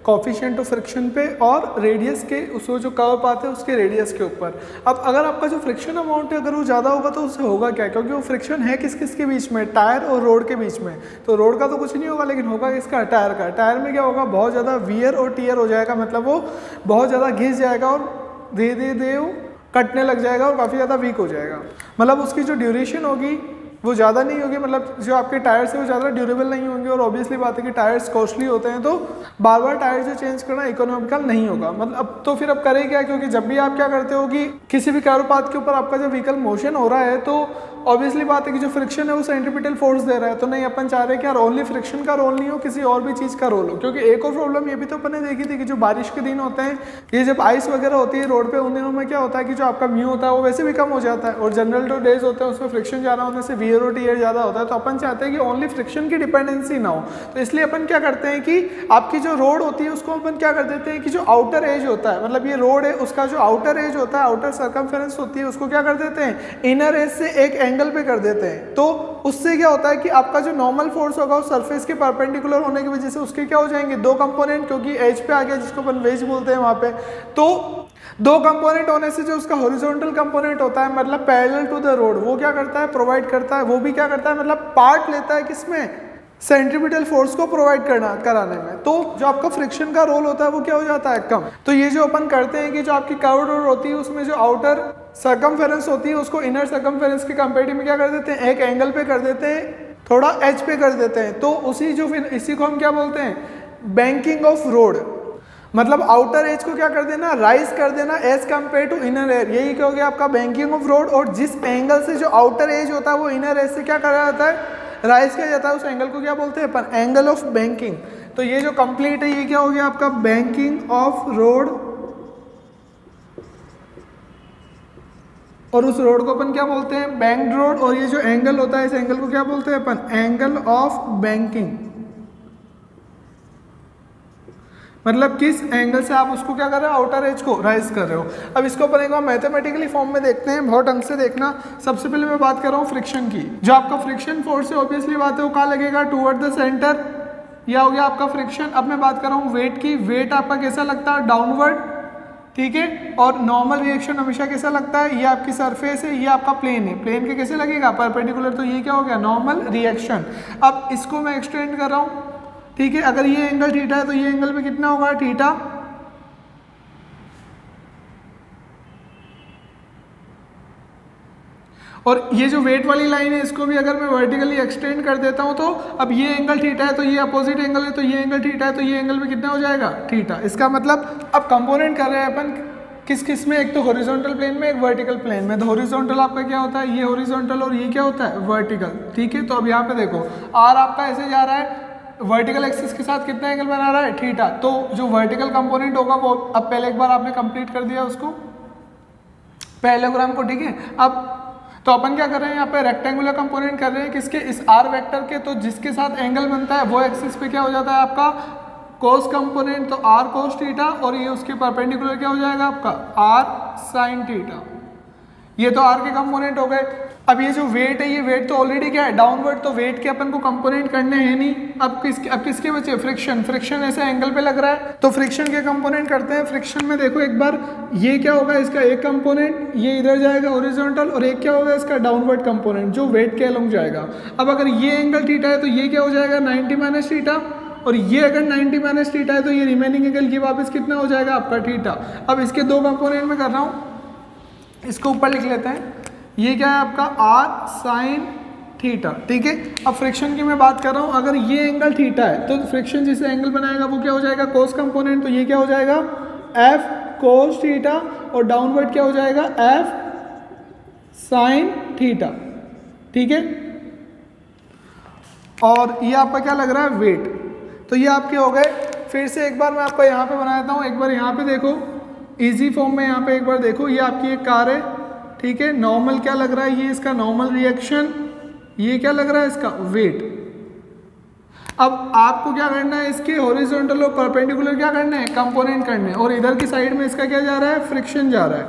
कोफिशिएंट ऑफ फ्रिक्शन पे और रेडियस के, उसको जो कर्व पाते हैं उसके रेडियस के ऊपर। अब अगर आपका जो फ्रिक्शन अमाउंट है अगर वो ज़्यादा होगा तो उससे होगा क्या, क्योंकि वो फ्रिक्शन है किस के बीच में, टायर और रोड के बीच में। तो रोड का तो कुछ नहीं होगा, लेकिन होगा किसका, टायर का। टायर में क्या होगा, बहुत ज़्यादा वियर और टीयर हो जाएगा, मतलब वो बहुत ज़्यादा घिस जाएगा और धीरे धीरे कटने लग जाएगा और काफ़ी ज़्यादा वीक हो जाएगा। मतलब उसकी जो ड्यूरेशन होगी वो ज़्यादा नहीं होगी, मतलब जो आपके टायर्स है वो ज़्यादा ड्यूरेबल नहीं होंगे। और ऑब्वियसली बात है कि टायर्स कॉस्टली होते हैं, तो बार बार टायर जो चेंज करना इकोनॉमिकल नहीं होगा। मतलब अब तो फिर अब करें क्या, क्योंकि जब भी आप क्या करते हो कि किसी भी कर्वपाथ के ऊपर आपका जब व्हीकल मोशन हो रहा है तो ऑब्वियसली बात है कि जो फ्रिक्शन है वो सेंट्रीपिटल फोर्स दे रहा है। तो नहीं, अपन चाह रहे हैं कि यार ओनली फ्रिक्शन का रोल नहीं हो, किसी और भी चीज़ का रोल हो। क्योंकि एक और प्रॉब्लम ये भी तो अपन ने देखी थी कि जो बारिश के दिन होते हैं, ये जब आइस वगैरह होती है रोड पे, उन दिनों में क्या होता है कि जो आपका म्यू होता है वो वैसे भी कम हो जाता है, और जनरल जो डेज होते हैं उसमें फ्रिक्शन ज़्यादा होने से वियर और टीयर ज़्यादा होता है। तो अपन चाहते हैं कि ओनली फ्रिक्शन की डिपेंडेंसी ना हो। तो इसलिए अपन क्या करते हैं कि आपकी जो रोड होती है उसको अपन क्या कर देते हैं कि जो आउटर एज होता है, मतलब ये रोड है उसका जो आउटर एज होता है, आउटर सर्कमफेरेंस होती है, उसको क्या कर देते हैं, इनर एज से एक एंगल पे कर देते हैं। तो उससे क्या होता है कि आपका जो नॉर्मल फोर्स होगा वो सरफेस के परपेंडिकुलर होने की वजह से उसके क्या हो जाएंगे, दो कंपोनेंट, क्योंकि एज पे आ गया जिसको अपन वेज बोलते हैं वहां पे। तो दो कंपोनेंट होने से जो उसका हॉरिजॉन्टल कंपोनेंट होता है, मतलब पैरेलल टू द रोड, वो क्या करता है, प्रोवाइड करता है, वो भी क्या करता है, मतलब पार्ट लेता है किसमें, सेंट्रीपिटल फोर्स को प्रोवाइड कराने में। तो जो आपका फ्रिक्शन का रोल होता है वो क्या हो जाता है, कम। तो ये जो अपन करते हैं कि जो आपकी कर्व रोड होती है उसमें जो आउटर सर्कमफेरेंस होती है उसको इनर सर्कमफेरेंस के कंपेरेटिव में क्या कर देते हैं, एक एंगल पे कर देते हैं, थोड़ा एज पे कर देते हैं, तो उसी जो फिर इसी को हम क्या बोलते हैं, बैंकिंग ऑफ रोड। मतलब आउटर एज को क्या कर देना, राइज कर देना edge compare to inner edge, यही क्या हो गया आपका बैंकिंग ऑफ रोड। और जिस एंगल से जो आउटर एज होता है वो इनर एज से क्या करा जाता है, राइज किया जाता है, उस एंगल को क्या बोलते हैं अपन, एंगल ऑफ बैंकिंग। तो ये जो कंप्लीट है ये क्या हो गया आपका बैंकिंग ऑफ रोड, और उस रोड को अपन क्या बोलते हैं, बैंक्ड रोड। और ये जो एंगल होता है इस एंगल को क्या बोलते हैं अपन, एंगल ऑफ बैंकिंग। मतलब किस एंगल से आप उसको क्या कर रहे हो, आउटर एज को राइज कर रहे हो। अब इसको अपन एक बार मैथमेटिकली फॉर्म में देखते हैं, बहुत ढंग से देखना। सबसे पहले मैं बात कर रहा हूँ फ्रिक्शन की। जो आपका फ्रिक्शन फोर्स है ऑब्वियसली बात है वो कहाँ लगेगा, टूवर्ड द सेंटर, यह हो गया आपका फ्रिक्शन। अब मैं बात कर रहा हूँ वेट की, वेट आपका कैसा लगता है, डाउनवर्ड, ठीक है। और नॉर्मल रिएक्शन हमेशा कैसा लगता है, ये आपकी सरफेस है, ये आपका प्लेन है, प्लेन के कैसे लगेगा, परपेंडिकुलर, तो ये क्या हो गया, नॉर्मल रिएक्शन। अब इसको मैं एक्सटेंड कर रहा हूँ, ठीक है। अगर ये एंगल थीटा है तो ये एंगल में कितना होगा, थीटा। और ये जो वेट वाली लाइन है इसको भी अगर मैं वर्टिकली एक्सटेंड कर देता हूं तो अब ये एंगल थीटा है तो ये अपोजिट एंगल है, तो ये एंगल थीटा है तो ये एंगल में कितना हो जाएगा, थीटा। इसका मतलब अब कंपोनेंट कर रहे हैं अपन किस किस में, एक तो हॉरिजॉन्टल प्लेन में, एक वर्टिकल प्लेन में। तो हॉरिजॉन्टल आपका क्या होता है, ये हॉरिजॉन्टल, और ये क्या होता है, वर्टिकल, ठीक है। तो अब यहाँ पे देखो आर आपका ऐसे जा रहा है, वर्टिकल एक्सिस के साथ कितना एंगल बना रहा है, थीटा। तो जो वर्टिकल कंपोनेंट होगा वो अब पहले एक बार आपने कंप्लीट कर दिया उसको, पैरेललोग्राम को, ठीक है। अब तो अपन क्या कर रहे हैं, यहाँ पे रेक्टेंगुलर कंपोनेंट कर रहे हैं किसके, इस आर वेक्टर के। तो जिसके साथ एंगल बनता है वो एक्सिस पे क्या हो जाता है आपका कोस कंपोनेंट, तो आर कोस थीटा, और ये उसके परपेंडिकुलर क्या हो जाएगा आपका आर साइन थीटा। ये तो आर के कंपोनेंट हो गए। अब ये जो वेट है, ये वेट तो ऑलरेडी क्या है, डाउनवर्ड, तो वेट के अपन को कंपोनेंट करने हैं नहीं। अब किसके बचे, फ्रिक्शन। फ्रिक्शन ऐसे एंगल पे लग रहा है तो फ्रिक्शन के कंपोनेंट करते हैं। फ्रिक्शन में देखो एक बार, ये क्या होगा, इसका एक कंपोनेंट ये इधर जाएगा हॉरिजॉन्टल, और एक क्या होगा इसका डाउनवर्ड कंपोनेंट जो वेट के अलोंग जाएगा। अब अगर ये एंगल थीटा है तो ये क्या हो जाएगा, 90 माइनस थीटा, और ये अगर 90 माइनस थीटा है तो ये रिमेनिंग एंगल ये वापस कितना हो जाएगा आपका, थीटा। अब इसके दो कंपोनेंट में कर रहा हूँ, इसको ऊपर लिख लेते हैं। ये क्या है आपका आर साइन थीटा, ठीक है। अब फ्रिक्शन की मैं बात कर रहा हूँ, अगर ये एंगल थीटा है तो फ्रिक्शन जिससे एंगल बनाएगा वो क्या हो जाएगा, कोस कंपोनेंट, तो ये क्या हो जाएगा एफ कोस थीटा, और डाउनवर्ड क्या हो जाएगा एफ साइन थीटा, ठीक है। और ये आपका क्या लग रहा है, वेट। तो ये आपके हो गए। फिर से एक बार मैं आपको यहाँ पे बना देता हूँ, एक बार यहाँ पे देखो इजी फॉर्म में, यहाँ पे एक बार देखो, ये आपकी एक कार है, ठीक है। नॉर्मल क्या लग रहा है, ये इसका नॉर्मल रिएक्शन, ये क्या लग रहा है इसका वेट। अब आपको क्या करना है, इसके हॉरिजॉन्टल और परपेंडिकुलर क्या करना है, कंपोनेंट करने हैं, और इधर की साइड में इसका क्या जा रहा है, फ्रिक्शन जा रहा है,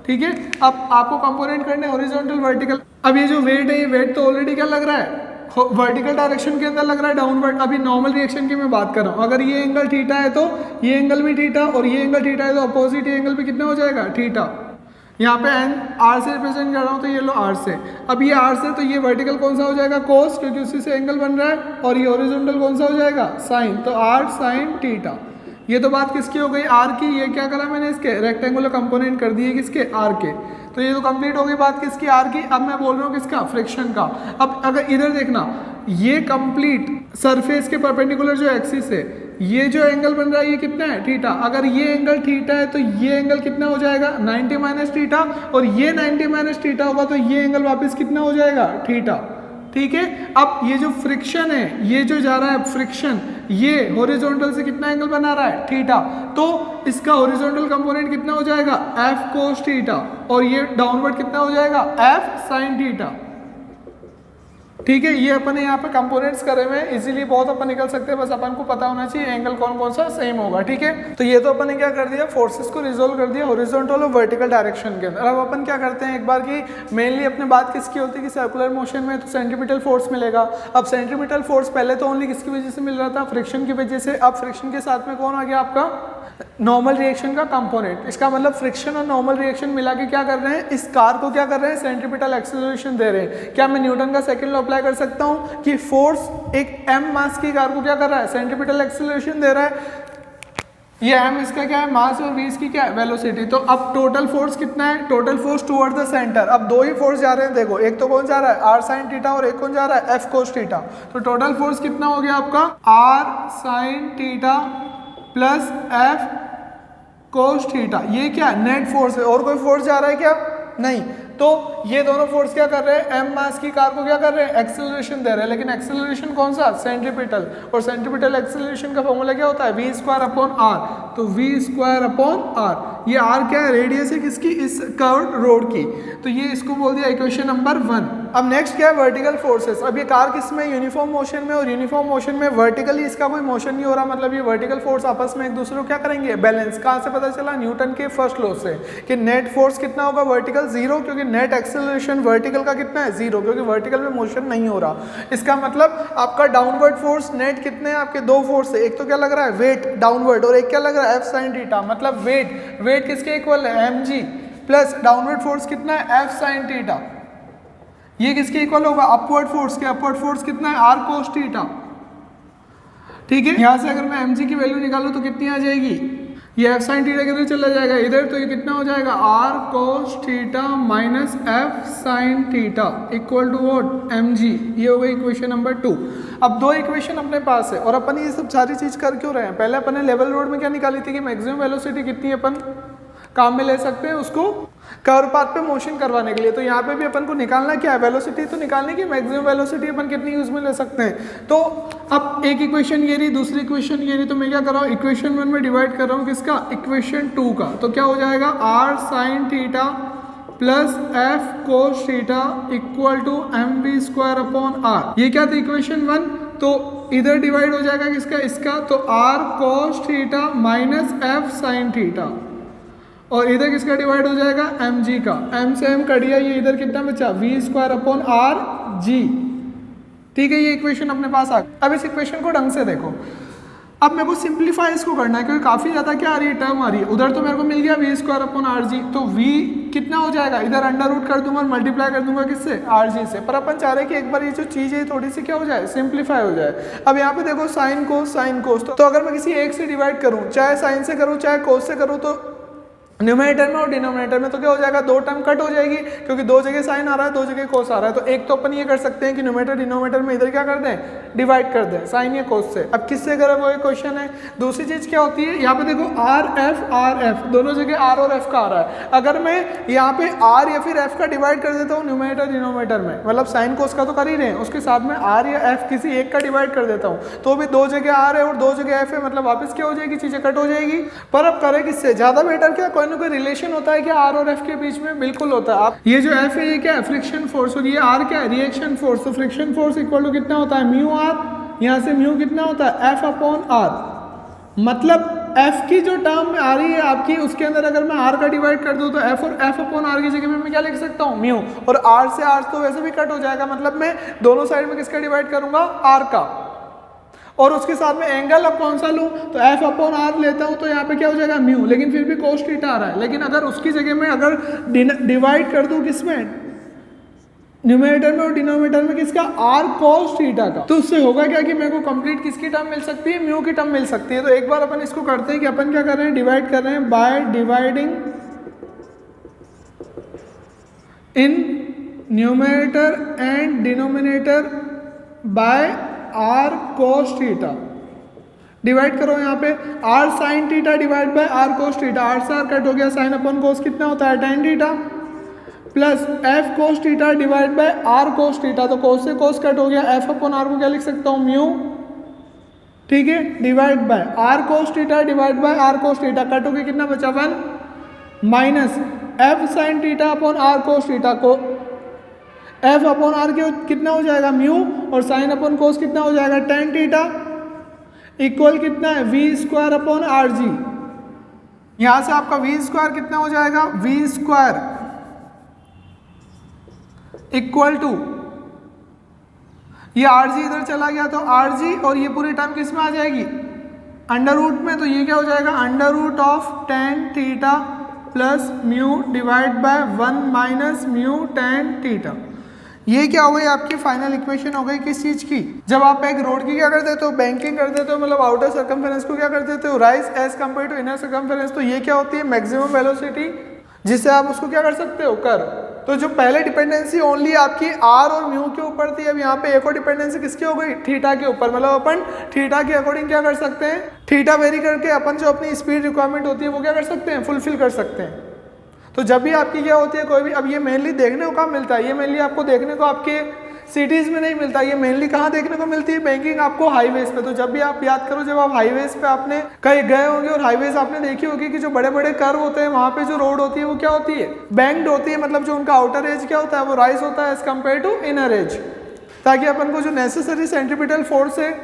ठीक है। अब आपको कंपोनेंट करने हॉरिजॉन्टल वर्टिकल। अब ये जो वेट है, ये वेट तो ऑलरेडी क्या लग रहा है, वर्टिकल डायरेक्शन के अंदर लग रहा है, डाउनवर्ड। अभी नॉर्मल रिएक्शन की मैं बात कर रहा हूँ, अगर ये एंगल थीटा है तो ये एंगल भी थीटा, और ये एंगल थीटा है तो अपोजिट ये एंगल भी कितना हो जाएगा, थीटा। यहाँ पे एन आर से रिप्रेजेंट कर रहा हूँ तो ये लो आर से। अब ये आर से तो ये वर्टिकल कौन सा हो जाएगा, कोस, क्योंकि उसी से एंगल बन रहा है, और ये हॉरिजॉन्टल कौन सा हो जाएगा, साइन, तो आर साइन थीटा। ये तो बात किसकी हो गई, आर की। ये क्या करा मैंने, इसके रेक्टेंगुलर कंपोनेंट कर दिए किसके, आर के। तो ये तो कंप्लीट हो गई बात किसकी, आर की। अब मैं बोल रहा हूँ किसका, फ्रिक्शन का। अब अगर इधर देखना, ये कंप्लीट सरफेस के परपेंडिकुलर जो एक्सिस है, ये जो एंगल बन रहा है ये कितना है, थीटा। अगर ये एंगल थीटा है तो ये एंगल कितना हो जाएगा, 90 माइनस थीटा, और ये 90 माइनस थीटा होगा तो ये एंगल वापस कितना हो जाएगा, थीटा, ठीक है। अब ये जो फ्रिक्शन है, ये जो जा रहा है फ्रिक्शन, ये हॉरिजॉन्टल से कितना एंगल बना रहा है, थीटा। तो इसका हॉरिजॉन्टल कंपोनेंट कितना हो जाएगा, एफ कोस थीटा, और ये डाउनवर्ड कितना हो जाएगा, एफ साइन थीटा, ठीक है। ये अपन यहाँ पे कंपोनेंट्स करे हुए हैं, इजीली बहुत अपन निकल सकते हैं, बस अपन को पता होना चाहिए एंगल कौन कौन सा सेम होगा, ठीक है। तो ये तो अपन ने क्या कर दिया, फोर्सेस को रिजोल्व कर दिया हॉरिजॉन्टल और वर्टिकल डायरेक्शन के अंदर। अब अपन क्या करते हैं एक बार की, मेनली अपने बात किसकी होती है कि सर्कुलर मोशन में तो सेंट्रीपिटल फोर्स मिलेगा। अब सेंट्रीपिटल फोर्स पहले तो ओनली किसकी वजह से मिल रहा था, फ्रिक्शन की वजह से। अब फ्रिक्शन के साथ में कौन आ गया आपका, नॉर्मल रिएक्शन का कंपोनेंट। इसका मतलब फ्रिक्शन और नॉर्मल रिएक्शन मिला के क्या कर रहे हैं, इस कार को क्या कर रहे हैं, सेंट्रीपिटल एक्सेलरेशन दे रहे हैं। क्या मैं न्यूटन का सेकंड लॉ अप्लाई कर सकता हूं कि फोर्स एक m मास की कार को क्या कर रहा है, सेंट्रीपिटल एक्सेलरेशन दे रहा है। ये m इसका क्या है, मास, और v इसकी क्या है, वेलोसिटी। तो अब टोटल फोर्स कितना है, total force toward the centre. अब दो ही फोर्स जा रहे हैं, देखो एक तो कौन जा रहा है, r sin थीटा, और एक कौन जा रहा है, f cos थीटा। तो टोटल फोर्स कितना हो गया आपका, r sin theta plus f cos theta. ये क्या नेट फोर्स है, और कोई फोर्स जा रहा है क्या, नहीं। तो ये दोनों फोर्स क्या कर रहे हैं, m मास की कार को क्या कर रहे हैं, एक्सेलरेशन दे रहे हैं। लेकिन एक्सेलरेशन कौन सा, सेंट्रीपिटल, और सेंट्रीपिटल एक्सेलरेशन का फॉर्मूला क्या होता है, v स्क्वायर अपॉन r। तो v स्क्वायर अपॉन r, ये r क्या है, रेडियस है किसकी, इस कर्व्ड रोड की। तो ये इसको बोल दिया इक्वेशन नंबर 1। अब नेक्स्ट क्या है, वर्टिकल फोर्सेस। अब ये कार किस में, यूनिफॉर्म मोशन में, और यूनिफॉर्म मोशन में वर्टिकली इसका कोई मोशन नहीं हो रहा, मतलब ये वर्टिकल फोर्स आपस में एक दूसरे को क्या करेंगे, बैलेंस। कहाँ से पता चला, न्यूटन के फर्स्ट लॉ से, कि नेट फोर्स कितना होगा, वर्टिकल 0, क्योंकि नेट एक्सेलरेशन वर्टिकल का कितना है, 0, क्योंकि वर्टिकल में मोशन नहीं हो रहा। इसका मतलब आपका डाउनवर्ड फोर्स नेट कितने हैं, आपके दो फोर्स है, एक तो क्या लग रहा है, वेट डाउनवर्ड, और एक क्या लग रहा है, f sin थीटा। मतलब वेट किसके इक्वल है, mg, प्लस डाउनवर्ड फोर्स कितना है, f sin थीटा। ये किसके इक्वल होगा, अपवर्ड फोर्स के, अपवर्ड फोर्स कितना है, r cos थीटा। ठीक है, यहां से अगर मैं mg की वैल्यू निकालूं तो कितनी आ जाएगी, ये f sin थीटा किधर चला जाएगा, इधर, तो ये कितना हो जाएगा, r cos theta minus f sin theta equal to what, mg। ये हो गई इक्वेशन नंबर 2। अब दो इक्वेशन अपने पास है, और अपन ये सब सारी चीज कर क्यों रहे हैं, पहले अपन ने लेवल रोड में क्या निकाली थी, कि मैक्सिमम वेलोसिटी कितनी अपन काम में ले सकते हैं, उसको कर्व पाथ पे मोशन करवाने के लिए। तो यहाँ पे भी अपन को निकालना क्या है, वेलोसिटी तो निकालने की, मैक्सिमम वेलोसिटी अपन कितनी यूज में ले सकते हैं। तो अब एक इक्वेशन ये रही, दूसरी इक्वेशन ये रही, तो मैं क्या कर रहा हूँ, इक्वेशन 1 में डिवाइड कर रहा हूँ किसका, इक्वेशन 2 का। तो क्या हो जाएगा, r sin theta plus f cos theta equal to mv square upon r। ये क्या था, इक्वेशन 1। तो इधर डिवाइड हो जाएगा किसका, इसका, तो r cos theta minus f sin theta, और इधर किसका डिवाइड हो जाएगा, mg का। m से m कट गया, ये इधर कितना बचा, v square upon r g। ठीक है, ये इक्वेशन अपने पास आ गई। अब इस इक्वेशन को ढंग से देखो। अब मेरे को सिंप्लीफाई इसको करना है, क्योंकि काफी ज्यादा क्या आ रही है, टर्म आ रही है। उधर तो मेरे को मिल गया v स्क्वायर अपॉन आर जी, तो v कितना हो जाएगा, इधर अंडर रूट कर दूंगा और मल्टीप्लाई कर दूंगा किससे, आर जी से। पर अपन चाह रहे हैं कि एक बार ये जो चीज है थोड़ी सी क्या हो जाए, सिंप्लीफाई हो जाए। अब यहाँ पे देखो साइन कोस, तो अगर मैं किसी एक से डिवाइड करूँ, चाहे साइन से करूँ चाहे कोस से करूँ, तो न्यूमरेटर में और डिनोमिनेटर में तो क्या हो जाएगा, दो टर्म कट हो जाएगी, क्योंकि दो जगह साइन आ रहा है, दो जगह कोस आ रहा है। तो एक तो अपन ये कर सकते हैं कि न्यूमरेटर डिनोमिनेटर में इधर क्या कर दें, डिवाइड कर दें, साइन या कोस से। अब किससे करें, वो एक क्वेश्चन है। दूसरी चीज क्या होती है, यहाँ पे देखो आर एफ दोनों जगह आर और एफ का आ रहा है। अगर मैं यहाँ पे आर या फिर एफ का डिवाइड कर देता हूँ न्यूमरेटर डिनोमिनेटर में, मतलब साइन कोस का तो कर ही रहे हैं, उसके साथ में आर या एफ किसी एक का डिवाइड कर देता हूँ, तो भी दो जगह आर है और दो जगह एफ है, मतलब वापस क्या हो जाएगी, चीजें कट हो जाएगी। पर अब करें किससे, ज्यादा बेटर क्या, कोई ना कोई रिलेशन होता है क्या आर और एफ के बीच में, बिल्कुल होता है। आप ये जो एफ है ये क्या है, फ्रिक्शन फोर्स, और ये आर क्या है, रिएक्शन फोर्स। तो फ्रिक्शन फोर्स इक्वल टू कितना होता है, म्यू आर, यहाँ से म्यू कितना होता है, एफ अपॉन आर। मतलब एफ की जो टर्म आ रही है आपकी, उसके अंदर अगर मैं आर का डिवाइड कर दूं तो एफ और एफ अपॉन आर की जगह में मैं क्या लिख सकता हूँ, म्यू। और आर से आर तो वैसे भी कट हो जाएगा, मतलब मैं दोनों साइड में किसका डिवाइड करूंगा, आर का, और उसके साथ में एंगल अब कौन सा लूं, तो एफ अपॉन आर लेता हूं, तो यहाँ पे क्या हो जाएगा, म्यू। लेकिन फिर भी कोस थीटा आ रहा है, लेकिन अगर उसकी जगह में अगर डिवाइड कर दूं किसमें, न्यूमरेटर में और डिनोमिनेटर में किसका, आर कोस थीटा का, तो उससे होगा क्या कि मेरे को कंप्लीट किसकी टर्म मिल सकती है, म्यू की टर्म मिल सकती है। तो एक बार अपन इसको करते हैं कि अपन क्या कर रहे हैं, डिवाइड कर रहे हैं by dividing in numerator and denominator by R cos theta. Divide करो यहाँ पे R sine theta divide by R cos theta, R से आर कट हो गया, साइन अपॉन कोस कितना होता है, tan theta, plus F cos theta divide by R cos theta, तो कोस से कोस कट हो गया, एफ अपॉन आर को क्या लिख सकता हूँ, म्यू, ठीक है, divide by R cos theta divide by R cos theta, cut हो गया, कितना बचा 1 minus F sine theta upon R cos theta, को एफ अपॉन आर के कितना हो जाएगा, म्यू, और साइन अपॉन कोस कितना हो जाएगा, tan थीटा, इक्वल कितना है, V square upon R G. यहां से आपका वी स्क्वायर कितना हो जाएगा, वी स्क्वायर इक्वल टू, ये आर जी इधर चला गया तो आर जी, और ये पूरी टर्म किस में आ जाएगी, अंडर रूट में, तो ये क्या हो जाएगा, under root of tan theta plus mu divide by 1 minus mu tan theta. ये क्या हो गई आपकी फाइनल इक्वेशन हो गई किस चीज की, जब आप एक रोड की क्या कर देते हो, बैंकिंग कर देते हो, मतलब आउटर सर्कमफेरेंस को क्या कर देते हो, rise edge compare to inner circumference. तो ये क्या होती है, मैक्सिमम वेलोसिटी, जिससे आप उसको क्या कर सकते हो, कर। तो जो पहले डिपेंडेंसी ओनली आपकी आर और म्यू के ऊपर थी, अब यहाँ पे एक और डिपेंडेंसी किसकी हो गई, थीटा के ऊपर। मतलब अपन थीटा के अकॉर्डिंग क्या कर सकते हैं, थीटा वेरी करके अपन जो अपनी स्पीड रिक्वायरमेंट होती है वो क्या कर सकते हैं, फुलफिल कर सकते हैं। तो जब भी आपकी क्या होती है कोई भी, अब ये मेनली देखने को कहाँ मिलता है, ये मेनली आपको देखने को आपके सिटीज़ में नहीं मिलता, ये मेनली कहाँ देखने को मिलती है, बैंकिंग आपको हाईवेज पे। तो जब भी आप याद करो, जब आप हाईवेज पे आपने कहीं गए होंगे और हाईवेज आपने देखी होगी कि जो बड़े बड़े कर्व होते हैं वहाँ पे जो रोड होती है वो क्या होती है, बैंक्ड होती है। मतलब जो उनका आउटर एज क्या होता है, वो राइज होता है edge compare to inner edge, ताकि अपन को जो नेसेसरी सेंट्रीपिटल फोर्स है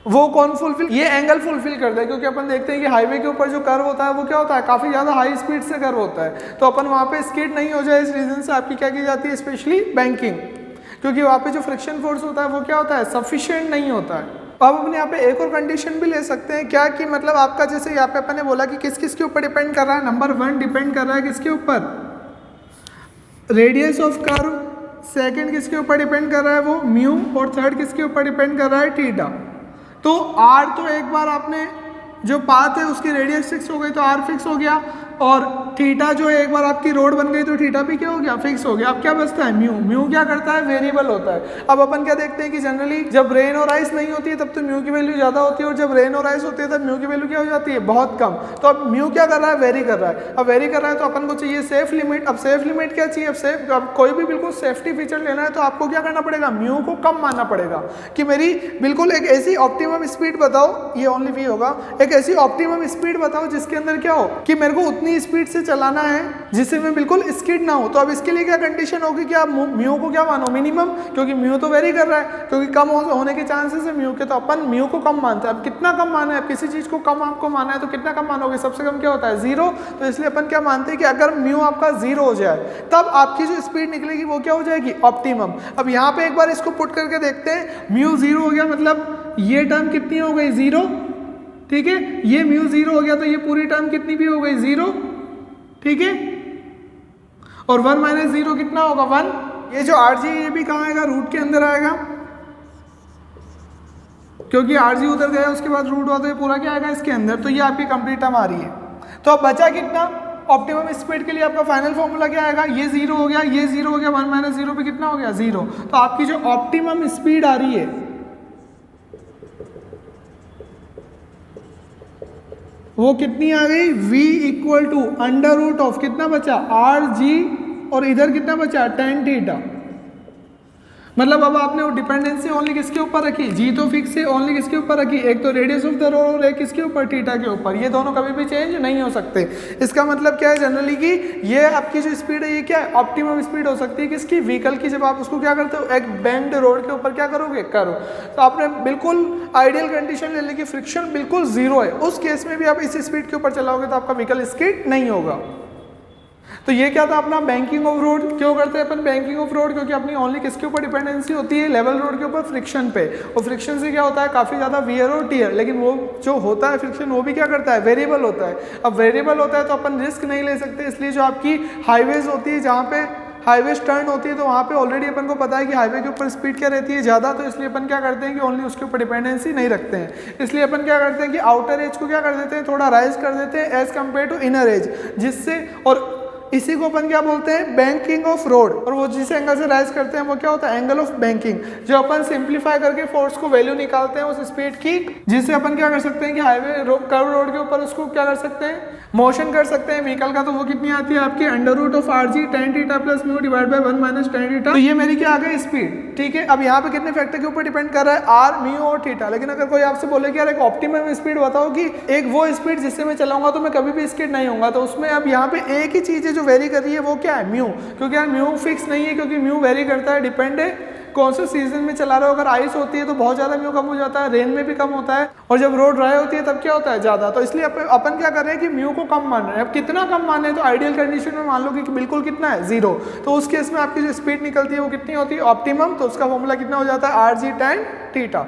वो कौन फुलफिल, ये एंगल फुलफिल करता है। क्योंकि अपन देखते हैं कि हाईवे के ऊपर जो कर्व होता है वो क्या होता है, काफ़ी ज़्यादा हाई स्पीड से कर्व होता है। तो अपन वहाँ पे स्किड नहीं हो जाए इस रीज़न से आपकी क्या की जाती है, स्पेशली बैंकिंग, क्योंकि वहाँ पे जो फ्रिक्शन फोर्स होता है वो क्या होता है, सफिशिएंट नहीं होता है। अब अपन यहाँ पे एक और कंडीशन भी ले सकते हैं, क्या कि मतलब आपका जैसे यहाँ पे अपन ने बोला कि किस किस के ऊपर डिपेंड कर रहा है, नंबर 1 डिपेंड कर रहा है किसके ऊपर, रेडियस ऑफ कर्व, सेकेंड किसके ऊपर डिपेंड कर रहा है वो म्यू, और थर्ड किसके ऊपर डिपेंड कर रहा है, थीटा। तो आर तो एक बार आपने जो पाथ है उसकी रेडियस फिक्स हो गई तो आर फिक्स हो गया, और थीटा जो है एक बार आपकी रोड बन गई तो थीटा भी क्या हो गया, फिक्स हो गया। अब क्या बचता है, म्यू। म्यू क्या करता है, वेरिएबल होता है। अब अपन क्या देखते हैं कि जनरली जब रेन और आइस नहीं होती है तब तो म्यू की वैल्यू ज़्यादा होती है, और जब रेन और आइस होती है तब म्यू की वैल्यू क्या हो जाती है, बहुत कम। तो अब म्यू क्या कर रहा है, वेरी कर रहा है। अब वेरी कर रहा है तो अपन को चाहिए सेफ लिमिट। अब सेफ लिमिट क्या चाहिए, अब कोई भी बिल्कुल सेफ्टी फीचर लेना है तो आपको क्या करना पड़ेगा, म्यू को कम मानना पड़ेगा कि मेरी बिल्कुल एक ऐसी ऑप्टिमम स्पीड बताओ, ये ओनली वी होगा, एक ऐसी ऑप्टिमम स्पीड बताओ जिसके अंदर क्या हो कि मेरे को उतनी स्पीड से चलाना है जिससे मैं बिल्कुल स्किड ना हो। तो अब इसके लिए क्या कंडीशन होगी कि आप म्यू को क्या मानो, मिनिमम, क्योंकि म्यू तो वेरी कर रहा है, क्योंकि कम होने के चांसेस है म्यू के, तो अपन म्यू को कम मानते हैं। अब कितना कम माना है, किसी चीज को कम आपको माना है तो कितना कम मानोगे, सबसे कम क्या होता है, 0। तो इसलिए अपन क्या मानते हैं कि अगर म्यू आपका 0 हो जाए तब आपकी जो स्पीड निकलेगी वो क्या हो जाएगी, ऑप्टिमम। अब यहाँ पे एक बार इसको पुट करके देखते हैं, म्यू 0 हो गया मतलब ये टर्म कितनी हो गई, 0, ठीक है। ये म्यू 0 हो गया तो ये पूरी टर्म कितनी भी हो गई, 0, ठीक है। और 1 माइनस 0 कितना होगा, 1। ये जो आरजी ये भी कहाँ आएगा, रूट के अंदर आएगा, क्योंकि आरजी उधर गया उसके बाद रूट होते हुए पूरा क्या आएगा इसके अंदर। तो ये आपकी कंप्लीट टर्म आ रही है। तो अब बचा कितना, ऑप्टिमम स्पीड के लिए आपका फाइनल फॉर्मूला क्या आएगा, ये 0 हो गया, ये 0 हो गया, 1 माइनस 0 पे कितना हो गया, 0। तो आपकी जो ऑप्टिमम स्पीड आ रही है वो कितनी आ गई, v equal to under root of कितना बचा, आर जी, और इधर कितना बचा, tan थीटा। मतलब अब आपने वो डिपेंडेंसी ओनली किसके ऊपर रखी, जी तो फिक्स है, ओनली किसके ऊपर रखी, एक तो रेडियस ऑफ द रोड और एक किसके ऊपर, थीटा के ऊपर। ये दोनों कभी भी चेंज नहीं हो सकते। इसका मतलब क्या है जनरली कि ये आपकी जो स्पीड है ये क्या है, ऑप्टिमम स्पीड हो सकती है किसकी, व्हीकल की। जब आप उसको क्या करते हो, एक बैंक्ड रोड के ऊपर क्या करोगे, करो। तो आपने बिल्कुल आइडियल कंडीशन ले ली कि फ्रिक्शन बिल्कुल 0 है, उस केस में भी आप इस स्पीड के ऊपर चलाओगे तो आपका व्हीकल स्किड नहीं होगा। तो ये क्या था अपना बैंकिंग ऑफ रोड। क्यों करते हैं अपन बैंकिंग ऑफ रोड, क्योंकि अपनी ओनली किसके ऊपर डिपेंडेंसी होती है, लेवल रोड के ऊपर, फ्रिक्शन पे। और फ्रिक्शन से क्या होता है, काफ़ी ज़्यादा वियर और टियर, लेकिन वो जो होता है फ्रिक्शन वो भी क्या करता है, वेरिएबल होता है। अब वेरिएबल होता है तो अपन रिस्क नहीं ले सकते, इसलिए जो आपकी हाईवेज होती है, जहाँ पे हाईवे टर्न होती है, तो वहाँ पे ऑलरेडी अपन को पता है कि हाईवे के ऊपर स्पीड क्या रहती है, ज़्यादा। तो इसलिए अपन क्या करते हैं कि ओनली उसके ऊपर डिपेंडेंसी नहीं रखते हैं। इसलिए अपन क्या करते हैं कि आउटर एज को क्या कर देते हैं, थोड़ा राइज कर देते हैं edge compare to inner edge, जिससे, और इसी को अपन क्या बोलते हैं, बैंकिंग ऑफ रोड। और वो जिस एंगल से राइज करते हैं वो क्या होता है, एंगल ऑफ बैंकिंग। जो अपन सिंप्लीफाई करके फोर्स को वैल्यू निकालते हैं उस स्पीड की, जिससे अपन क्या कर सकते हैं कि हाईवे कर्व रोड के ऊपर उसको क्या कर सकते हैं, मोशन कर सकते हैं व्हीकल का। तो वो कितनी आती है आपकी, under root of R G tan theta plus mu divide by 1 minus tan theta. तो ये मेरी क्या आ गई स्पीड, ठीक है। अब यहाँ पे कितने फैक्टर के ऊपर डिपेंड कर रहा है, आर, म्यू और थीटा। लेकिन अगर कोई आपसे बोले कि यार एक ऑप्टिमम स्पीड बताओ कि एक वो स्पीड जिससे मैं चलाऊंगा तो मैं कभी भी स्किड नहीं होऊंगा, तो उसमें अब यहाँ पे एक ही चीज़ है जो वेरी कर रही है, वो क्या है, म्यू। क्योंकि यार म्यू फिक्स नहीं है, क्योंकि म्यू वेरी करता है, डिपेंड है कौन से सीजन में चला रहे हो। अगर आइस होती है तो बहुत ज़्यादा म्यू कम हो जाता है, रेन में भी कम होता है, और जब रोड ड्राई होती है तब क्या होता है, ज़्यादा। तो इसलिए अपन क्या कर रहे हैं कि म्यू को कम मान रहे हैं। अब कितना कम मान रहे हैं, तो आइडियल कंडीशन में मान लो कि बिल्कुल कितना है, 0। तो उस केस में आपकी जो स्पीड निकलती है वो कितनी होती है, ऑप्टिमम। तो उसका फॉर्मूला कितना हो जाता है, आर जी tan थीटा।